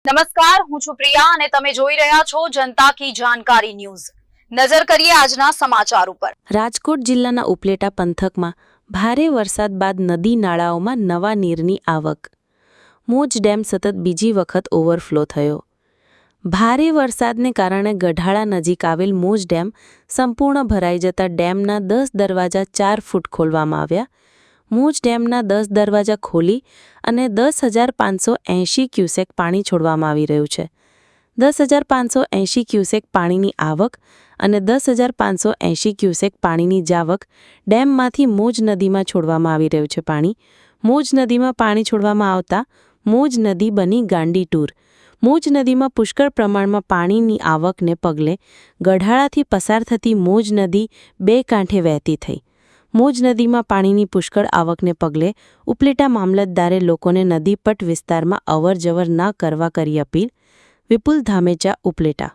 નમસ્કાર, હું છું પ્રિયા અને તમે જોઈ રહ્યા છો જનતા કી જાણકારી ન્યૂઝ। નજર કરીએ આજના સમાચાર ઉપર। રાજકોટ જિલ્લાના ઉપલેટા પંથકમાં ભારે વરસાદ બાદ નદી નાળાઓમાં નવા નીરની આવક। મોજ ડેમ સતત બીજી વખત ઓવરફ્લો થયો। ભારે વરસાદને કારણે ગઢાળા નજીક આવેલ મોજ ડેમ સંપૂર્ણ ભરાઈ જતા ડેમના 10 દરવાજા 4 ફૂટ ખોલવામાં આવ્યા। મોજ ડેમના 10 દરવાજા ખોલી અને 10,580 ક્યુસેક પાણી છોડવામાં આવી રહ્યું છે। 10,580 ક્યુસેક પાણીની આવક અને 10,580 ક્યુસેક પાણીની જાવક ડેમમાંથી મોજ નદીમાં છોડવામાં આવી રહ્યું છે। પાણી મોજ નદીમાં પાણી છોડવામાં આવતા મોજ નદી બની ગાંડી ટૂર। મોજ નદીમાં પુષ્કળ પ્રમાણમાં પાણીની આવકને પગલે ગઢાળાથી પસાર થતી મોજ નદી બે કાંઠે વહેતી થઈ। મોજ નદીમાં પાણીની પુષ્કળ આવકને પગલે ઉપલેટા મામલતદારે લોકોને નદીપટ વિસ્તારમાં અવરજવર ન કરવા કરી અપીલ। વિપુલ ધામેચા, ઉપલેટા।